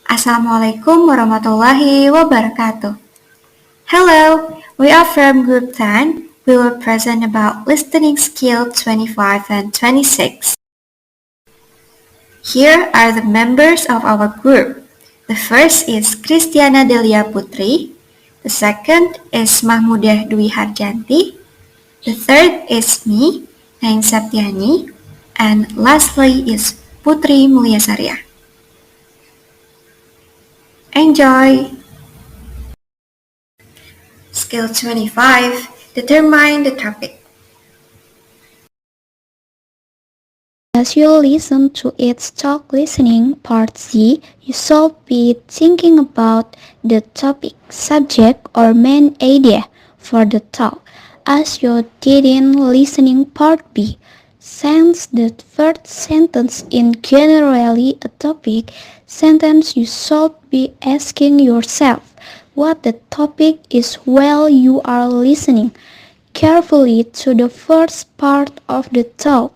Assalamualaikum warahmatullahi wabarakatuh. Hello, we are from Group 10. We will present about listening skill 25 and 26. Here are the members of our group. The first is Christiana Delia Putri. The second is Mahmudah Dwi Harjanti. The third is me, Nain Septiani. And lastly is Putri Mulyasaria. Enjoy! Skill 25. Determine the topic. As you listen to its talk listening part C, you should be thinking about the topic, subject, or main idea for the talk. As you did in listening part B, since the first sentence is generally a topic sentence, you should be asking yourself what the topic is while you are listening carefully to the first part of the talk.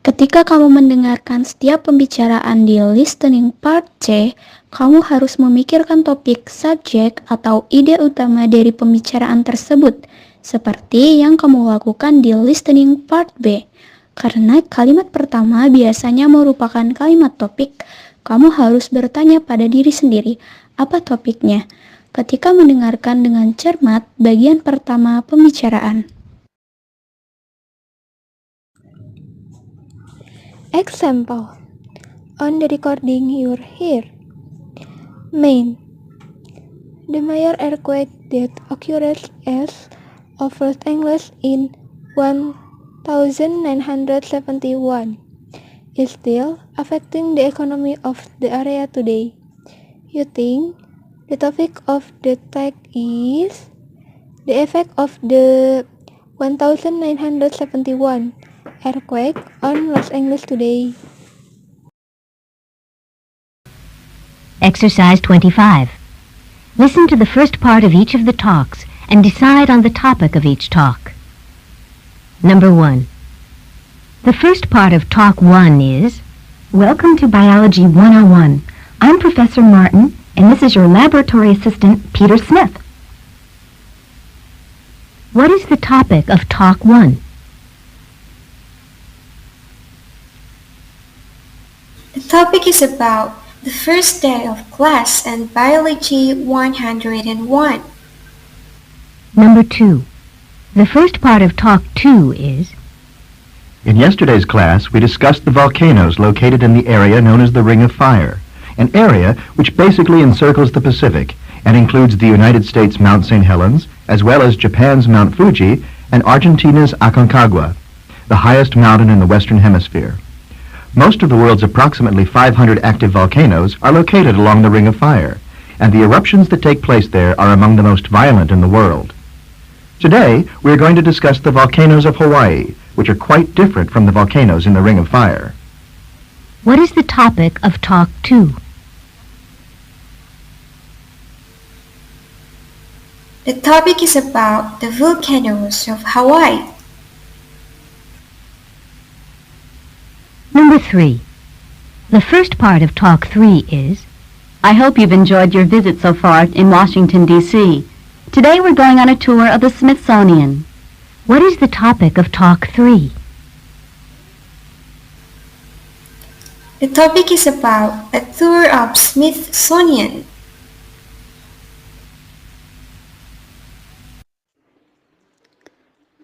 Ketika kamu mendengarkan setiap pembicaraan di listening part C, kamu harus memikirkan topik, subjek, atau ide utama dari pembicaraan tersebut, seperti yang kamu lakukan di listening part B. Karena kalimat pertama biasanya merupakan kalimat topik, kamu harus bertanya pada diri sendiri, apa topiknya? Ketika mendengarkan dengan cermat bagian pertama pembicaraan. Example. On the recording you hear. Maine. The major earthquake that occurred as of Los Angeles in 1971 is still affecting the economy of the area today. You think the topic of the talk is the effect of the 1971 earthquake on Los Angeles today. Exercise 25. Listen to the first part of each of the talks and decide on the topic of each talk. Number 1. The first part of Talk 1 is, Welcome to Biology 101. I'm Professor Martin, and this is your laboratory assistant, Peter Smith. what is the topic of Talk 1? The topic is about the first day of class and Biology 101. Number 2. The first part of Talk 2 is, In yesterday's class, we discussed the volcanoes located in the area known as the Ring of Fire, an area which basically encircles the Pacific and includes the United States' Mount St. Helens, as well as Japan's Mount Fuji and Argentina's Aconcagua, the highest mountain in the Western Hemisphere. Most of the world's approximately 500 active volcanoes are located along the Ring of Fire, and the eruptions that take place there are among the most violent in the world. Today, we are going to discuss the volcanoes of Hawaii, which are quite different from the volcanoes in the Ring of Fire. what is the topic of Talk 2? The topic is about the volcanoes of Hawaii. Number 3. The first part of Talk 3 is, I hope you've enjoyed your visit so far in Washington, D.C. Today we're going on a tour of the Smithsonian. what is the topic of Talk 3? The topic is about a tour of Smithsonian.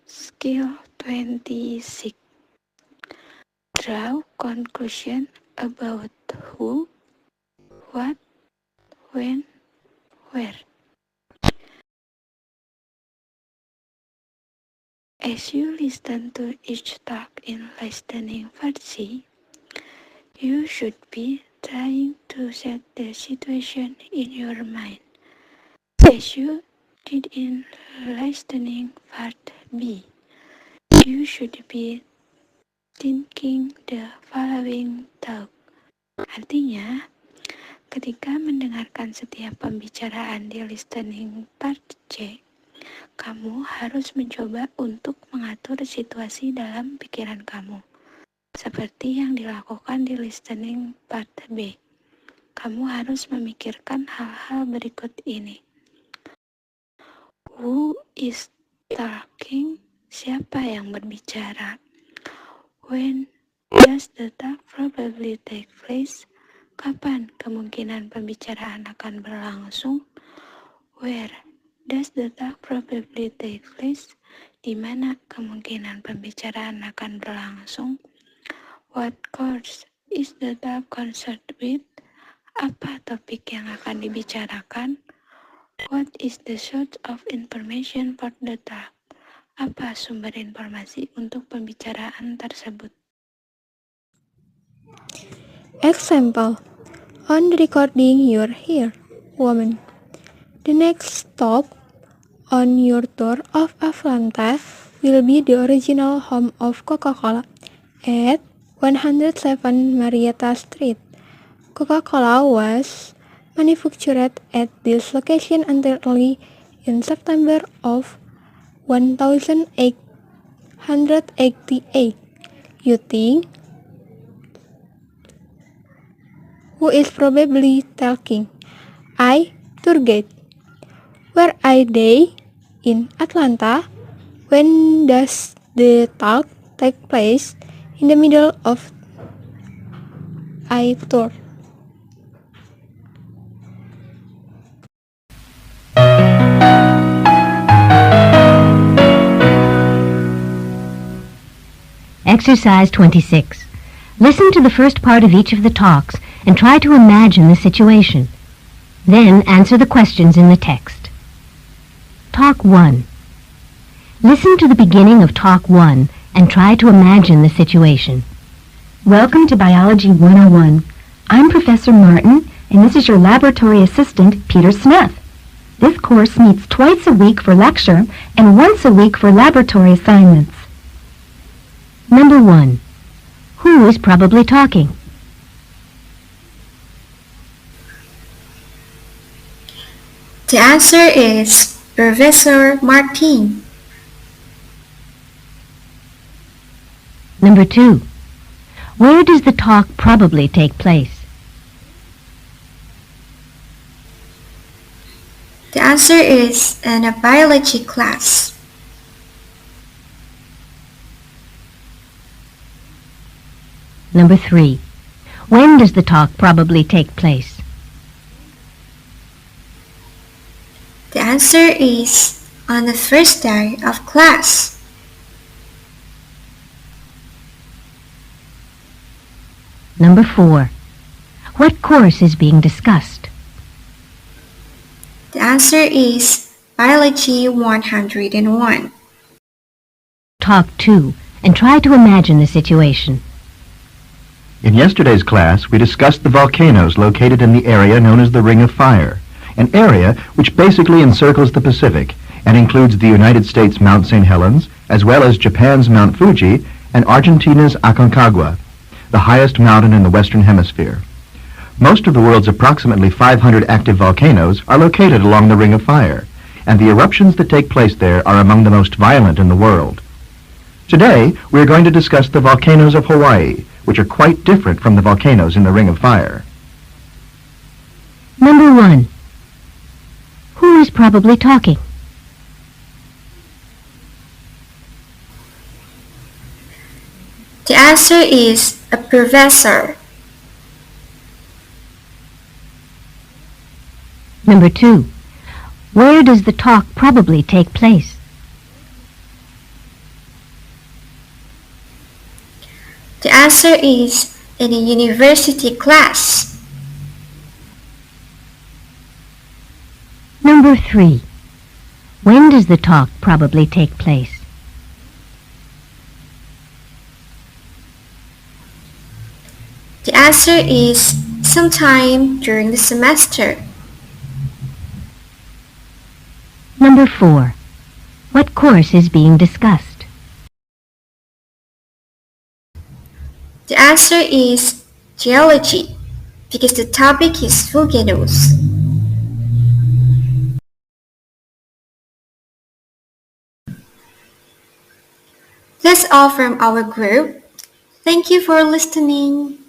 Skill 26. Draw conclusion about who, what, when, where. As you listen to each talk in listening version, you should be trying to set the situation in your mind, as you did in listening part B. You should be thinking the following talk. Artinya, ketika mendengarkan setiap pembicaraan di listening part C, kamu harus mencoba untuk mengatur situasi dalam pikiran kamu, seperti yang dilakukan di listening part B. kamu harus memikirkan hal-hal berikut ini. Who is talking? Siapa yang berbicara? When does the talk probably take place? Kapan kemungkinan pembicaraan akan berlangsung? Where does the talk probably take place? Di mana kemungkinan pembicaraan akan berlangsung? What course is the talk concerned with? Apa topik yang akan dibicarakan? What is the source of information for the talk? Apa sumber informasi untuk pembicaraan tersebut? Example. On the recording you're here, woman. The next stop on your tour of Atlanta will be the original home of Coca-Cola at 107 Marietta Street. Coca-Cola was manufactured at this location until early in September of 1888. You think? Who is probably talking? I, tour guide. Where are they? In Atlanta. When does the talk take place? In the middle of I tour. Exercise 26. Listen to the first part of each of the talks and try to imagine the situation. Then answer the questions in the text. Talk 1. Listen to the beginning of Talk 1 and try to imagine the situation. Welcome to Biology 101. I'm Professor Martin, and this is your laboratory assistant, Peter Smith. This course meets twice a week for lecture and once a week for laboratory assignments. Number 1. Who is probably talking? The answer is Professor Martin. Number 2. Where does the talk probably take place? The answer is in a biology class. Number 3. When does the talk probably take place? The answer is on the first day of class. Number 4. What course is being discussed? The answer is Biology 101. Talk 2 and try to imagine the situation. In yesterday's class, we discussed the volcanoes located in the area known as the Ring of Fire, an area which basically encircles the Pacific and includes the United States' Mount St. Helens, as well as Japan's Mount Fuji and Argentina's Aconcagua, the highest mountain in the Western Hemisphere. Most of the world's approximately 500 active volcanoes are located along the Ring of Fire, and the eruptions that take place there are among the most violent in the world. Today, we are going to discuss the volcanoes of Hawaii, which are quite different from the volcanoes in the Ring of Fire. Number 1. Who is probably talking? The answer is a professor. Number 2. Where does the talk probably take place? The answer is in a university class. Number 3. When does the talk probably take place? The answer is sometime during the semester. Number 4. What course is being discussed? The answer is geology, because the topic is volcanoes. That's all from our group. Thank you for listening.